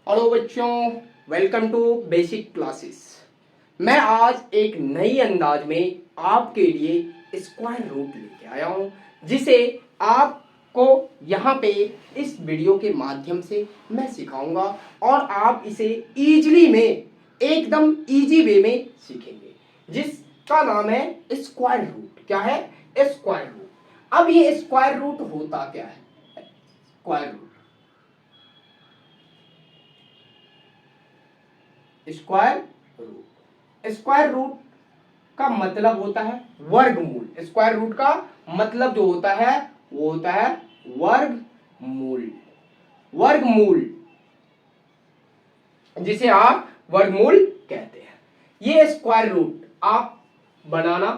Hello बच्चों, welcome to basic classes. मैं आज एक नई अंदाज में आपके लिए स्क्वायर रूट लेके आया हूं, जिसे आपको यहाँ पे इस वीडियो के माध्यम से मैं सिखाऊंगा और आप इसे इजीली में एकदम इजी वे में सीखेंगे, जिसका नाम है स्क्वायर रूट। क्या है? Square root. अब ये स्क्वायर रूट होता क्या है? Square root, square root, square root का मतलब होता है वर्गमूल। स्क्वायर रूट का मतलब जो होता है वो होता है वर्गमूल। वर्गमूल जिसे आप वर्गमूल कहते हैं। ये स्क्वायर रूट आप बनाना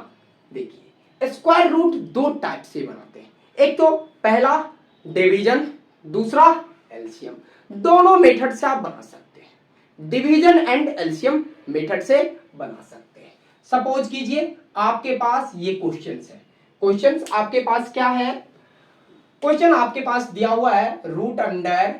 देखिए। स्क्वायर रूट दो टाइप से बनाते हैं। एक तो पहला डिवीजन, दूसरा एलसीएम। दोनों मेथड से आप बना सकते हैं। डिवीजन एंड एलसीएम मेथड से बना सकते हैं। सपोज कीजिए आपके पास ये क्वेश्चंस है। क्वेश्चंस आपके पास क्या है? क्वेश्चन आपके पास दिया हुआ है रूट अंडर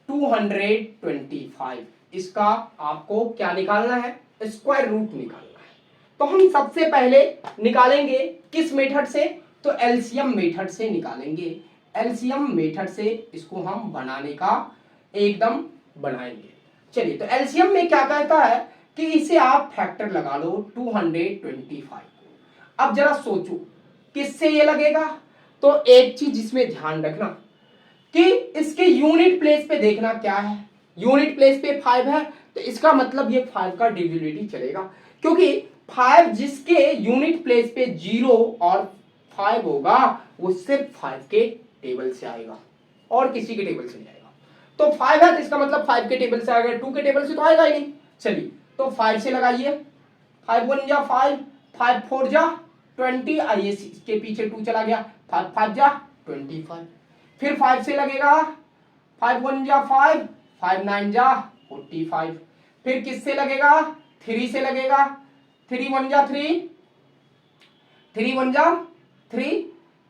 225। इसका आपको क्या निकालना है? स्क्वायर रूट निकालना है। तो हम सबसे पहले निकालेंगे किस मेथड से? तो एलसीएम मेथड से निकालेंगे। एलसीएम मेथड से इसको हम बनाने का एकदम बनाएंगे। चलिए, तो एलसीएम में क्या कहता है कि इसे आप फैक्टर लगा लो 225 को। अब जरा सोचो किससे ये लगेगा। तो एक चीज जिसमें ध्यान रखना कि इसके यूनिट प्लेस पे देखना क्या है। यूनिट प्लेस पे 5 है, तो इसका मतलब ये 5 का डिविजिबिलिटी चलेगा, क्योंकि 5 जिसके यूनिट प्लेस पे 0 और 5 होगा वो सिर्फ 5 के टेबल से आएगा और किसी के टेबल से नहीं आएगा। तो 5 है तो इसका मतलब 5 के टेबल से आएगा, 2 के टेबल से तो आएगा ही नहीं। चलिए, तो 5 से लगाइए। 5 1 जा 5, 5 4 जा 20, आइए इसके पीछे 2 चला गया, 5 5 जा 25। फिर 5 से लगेगा, 5 1 जा 5, 5 9 जा 45। फिर किससे लगेगा? 3 से लगेगा। 3 1 जा 3, 3 1 जा 3,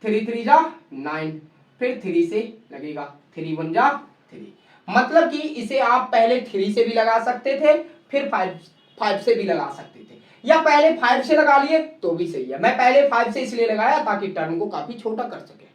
3 3 जा 9। फिर 3 से लगेगा, 3 1 जा 3। मतलब कि इसे आप पहले 3 से भी लगा सकते थे, फिर 5 से भी लगा सकते थे, या पहले 5 से लगा लिए तो भी सही है। मैं पहले 5 से इसलिए लगाया ताकि टर्म को काफी छोटा कर सके,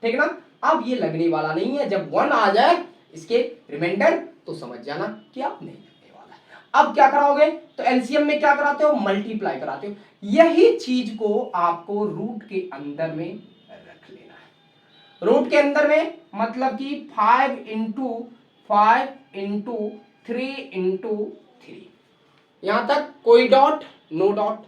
ठीक ना। अब ये लगने वाला नहीं है। जब 1 आ जाए इसके रिमाइंडर तो समझ जाना कि आप नहीं लगने वाला है। अब क्या कराओगे? तो एलसीएम में क्या कराते हो? मल्टीप्लाई कराते हो। यही चीज को आपको रूट के अंदर में रख लेना है। रूट के अंदर में मतलब कि 5 इंटू 5 इंटू 3 इंटू 3। यहां तक कोई डॉट? No dot.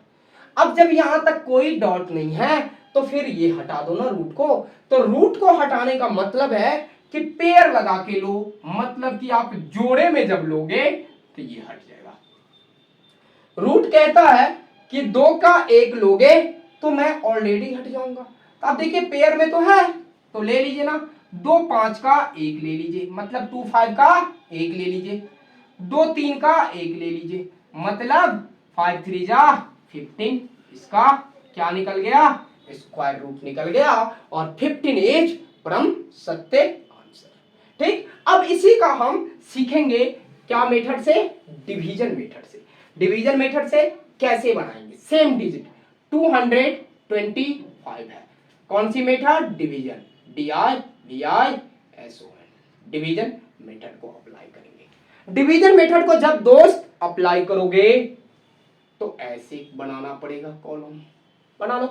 अब जब यहां तक कोई डॉट नहीं है तो फिर ये हटा दो ना रूट को। तो रूट को हटाने का मतलब है कि पेयर लगा के लो, मतलब कि आप जोड़े में जब लोगे तो ये हट जाएगा। रूट कहता है कि 2 का 1 लोगे तो मैं ऑलरेडी हट जाऊंगा। तो आप देखिए पेयर में तो है तो ले लीजिए ना। 2 5 का 1 ले लीजिए, मतलब 2 5 का 1 ले लीजिए। 2 3 का 1 ले लीजिए, मतलब 5 3 जा 15। इसका क्या निकल गया? स्क्वायर रूट निकल गया और 15 इज परम सत्य आंसर। ठीक। अब इसी का हम सीखेंगे क्या मेथड से? डिवीजन मेथड से। डिवीजन मेथड से कैसे बनाएंगे? सेम डिजिट 225 है। कौन सी method? Division, DIVISON। Division method को अप्लाई करेंगे। डिवीजन मेथड को जब दोस्त अप्लाई करोगे तो ऐसे बनाना पड़ेगा, कॉलम बना लो।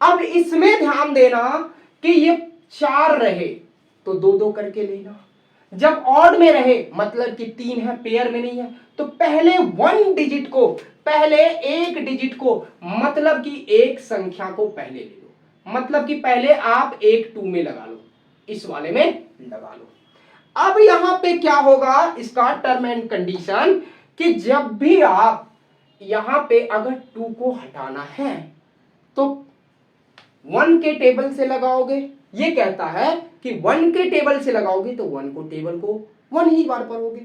अब इसमें ध्यान देना कि ये 4 रहे तो 2 2 करके लेना। जब ऑड में रहे मतलब कि 3 है, पेयर में नहीं है, तो पहले 1 डिजिट को, पहले एक डिजिट को, मतलब कि एक संख्या को पहले ले लो। मतलब कि पहले आप 1 2 में लगा लो, इस वाले में लगा लो। अब यहां पे क्या होगा? इसका टर्म एंड कंडीशन कि जब भी आप यहां पे अगर 2 को हटाना है तो 1 के टेबल से लगाओगे। ये कहता है कि 1 के टेबल से लगाओगे तो 1 को टेबल को 1 ही बार पढ़ोगे।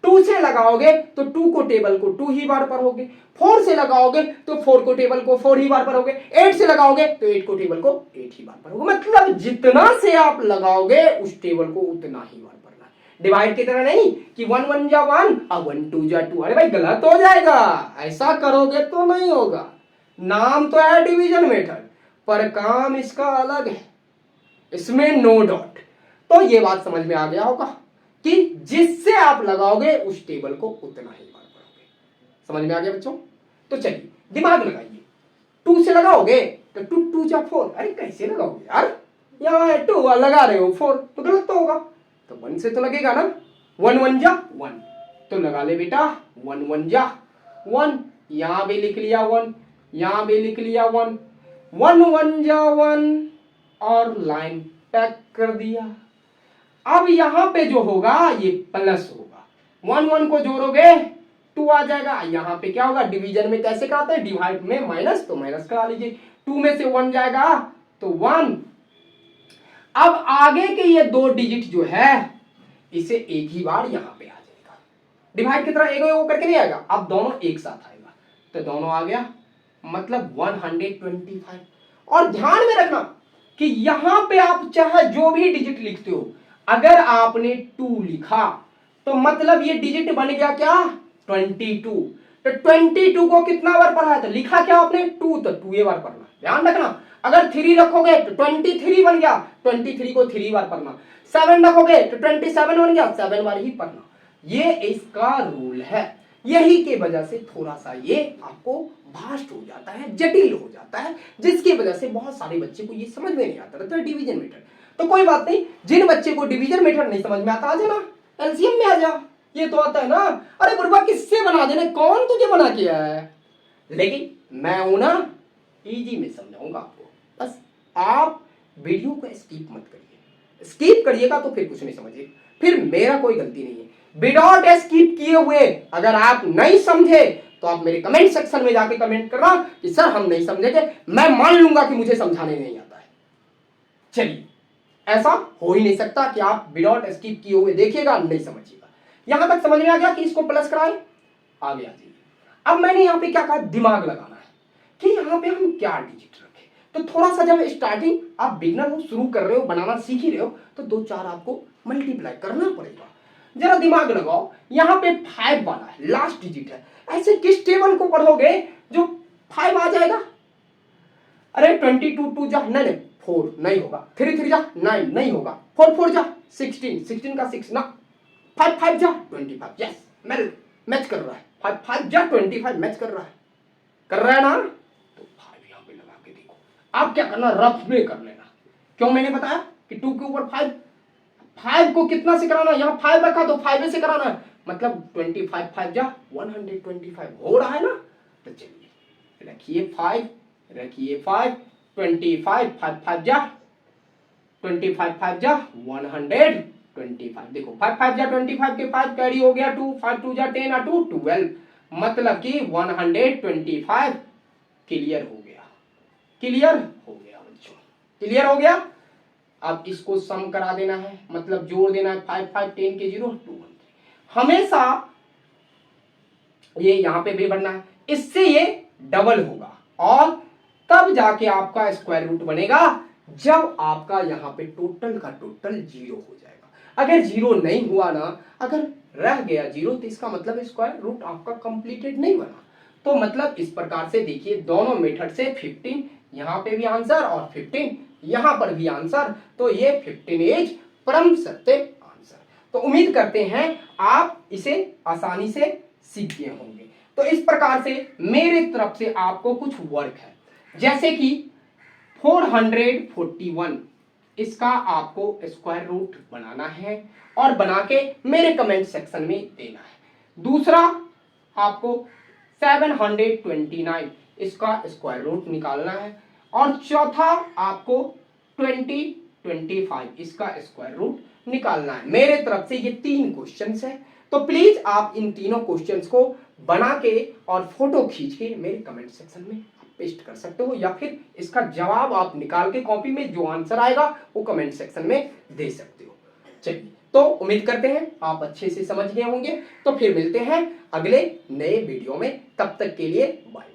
2 से लगाओगे तो 2 को टेबल को 2 ही बार पढ़ोगे। 4 से लगाओगे तो 4 को टेबल को 4 ही बार पढ़ोगे। 8 से लगाओगे तो 8 को टेबल को 8 ही बार पढ़ोगे। मतलब जितना से आप लगाओगे उस टेबल को उतना ही बार पढ़ना है। डिवाइड की तरह नहीं कि 1 1 जा 1 और 1 2 जा 2। अरे भाई गलत हो जाएगा, ऐसा करोगे तो नहीं होगा। नाम तो है डिवीजन मेथड पर काम इसका अलग है, इसमें नो डॉट। तो ये बात समझ में आ गया होगा कि जिससे आप लगाओगे उस टेबल को उतना ही बार पढ़ोगे। समझ में आ गया बच्चों? तो चलिए दिमाग लगाइए, 2 से लगाओगे तो 2 2 जा 4। अरे कैसे लगाओगे यार, यहाँ 2 लगा रहे हो 4 तो गलत तो होगा, तो 1 से तो लगेगा ना। 1 1 जा 1 तो लगा ले बेटा, 1 1 जा 1, यहां भी लिख लिया 1, यहां भी लिख लिया 1, 1 1 जा 1 और लाइन पैक कर दिया। अब यहां पे जो होगा ये प्लस होगा, 1 1 को जोड़ोगे 2 आ जाएगा। यहां पे क्या होगा, डिवीजन में कैसे कराते हैं, डिवाइड में माइनस, तो माइनस करा लीजिए। 2 में से 1 जाएगा तो 1। अब आगे के ये 2 डिजिट जो है इसे एक ही बार यहां पे आ जाएगा, डिवाइड की तरह एक वो करके नहीं आएगा, अब दोनों एक साथ आएगा तो दोनों आ गया, मतलब 125। और ध्यान में रखना कि यहां पे आप चाहे जो भी डिजिट लिखते हो, अगर आपने 2 लिखा तो मतलब ये डिजिट बन गया क्या, 22। तो 22 को कितना बार पढ़ा है, तो लिखा क्या आपने 2, तो 2 बार पढ़ना। ध्यान रखना, अगर 3 रखोगे तो 23 बन गया, 23 को 3 बार पढ़ना। 7 रखोगे तो 27 बन गया, 7 बार ही पढ़ना। ये इसका रूल है। यही के वजह से थोड़ा सा ये आपको भास्ट हो जाता है, जटिल हो जाता है, जिसकी वजह से बहुत सारे बच्चे को ये समझ में नहीं आता रहता है डिवीजन मेथड। तो कोई बात नहीं, जिन बच्चे को डिवीजन मेथड नहीं समझ में आता आ जाना एलसीएम में आ जा, ये तो आता है ना। अरे गुरुबा किससे बना देने, कौन तुझे बना के आया है, लेकिन मैं हूं ना, इजी में समझाऊंगा आपको। बस आप वीडियो को स्किप मत करिए, स्किप करिएगा तो फिर कुछ नहीं समझिए, फिर मेरा कोई गलती नहीं है। विदाउट स्किप किए हुए अगर आप नहीं समझे तो आप मेरे कमेंट सेक्शन में जाके कमेंट करना कि सर हम नहीं समझेंगे, मैं मान लूंगा कि मुझे समझाने नहीं आता है। चलिए, ऐसा हो ही नहीं सकता कि आप विदाउट स्किप किए हुए देखिएगा नहीं समझिएगा। यहां तक समझ में आ गया कि इसको प्लस कराएं, आगे आ जाइए। अब मैंने यहां पे क्या कहा, दिमाग लगाना है कि यहां पे हम क्या डिजिट रखें। तो थोड़ा सा जब स्टार्टिंग आप बिगनर हो, शुरू कर रहे हो, बनाना सीख ही रहे हो, तो 2 4 आपको मल्टीप्लाई करना पड़ेगा। जरा दिमाग लगाओ, यहां पे 5 वाला है, लास्ट डिजिट है, ऐसे किस टेबल को पढ़ोगे जो 5 आ जाएगा। अरे 22 2 जा नहीं 4 नहीं होगा, 3 3 जा 9 नहीं होगा, 4 4 जा 16 16 का 6 ना, 5 5 जा 25। यस, मैच कर रहा है, 5 5 जा 25 मैच कर रहा है ना। तो 5 यहां पे लगा के देखो। आप क्या करना, रफ में कर लेना। क्यों मैंने बताया कि 2 के ऊपर 5 को कितना से कराना, यहां 5 रखा तो 5 से कराना है, मतलब 25 5 जा 125 हो रहा है ना। तो चलिए रखिए 5, रखिए 5, 25 5 5 जा 25 5 जा 125। देखो 5 5 जा 25 के 5 कैरी हो गया 2, 5 2 जा 10 और 2 12, मतलब कि 125 क्लियर हो गया, क्लियर हो गया बच्चों, क्लियर हो गया। अब इसको सम करा देना है, मतलब जोड़ देना है, 5 5 10 के 0 2 1। हमेशा ये यहां पे भी बढ़ना है, इससे ये डबल होगा और तब जाके आपका स्क्वायर रूट बनेगा, जब आपका यहां पे टोटल का टोटल 0 हो जाएगा। अगर 0 नहीं हुआ ना, अगर रह गया 0, तो इसका मतलब स्क्वायर रूट आपका कंप्लीटेड नहीं बना। तो मतलब इस प्रकार से देखिए, दोनों मेथड से 15 यहां पे भी आंसर और 15 यहां पर भी आंसर, तो ये 15 इज परम सत्य आंसर। तो उम्मीद करते हैं आप इसे आसानी से सीख गए होंगे। तो इस प्रकार से मेरे तरफ से आपको कुछ वर्क है, जैसे कि 441, इसका आपको स्क्वायर रूट बनाना है और बना के मेरे कमेंट सेक्शन में देना है। दूसरा आपको 729, इसका स्क्वायर रूट निकालना है और चौथा आपको 2025, इसका स्क्वायर रूट निकालना है। मेरे तरफ से ये 3 क्वेश्चंस है, तो प्लीज आप इन तीनों क्वेश्चंस को बना के और फोटो खींच के मेरे कमेंट सेक्शन में पेस्ट कर सकते हो, या फिर इसका जवाब आप निकाल के कॉपी में जो आंसर आएगा वो कमेंट सेक्शन में दे सकते हो। चलिए, तो उम्मीद करते हैं आप अच्छे से समझ गए होंगे। तो फिर मिलते हैं अगले नए वीडियो में, तब तक के लिए बाय।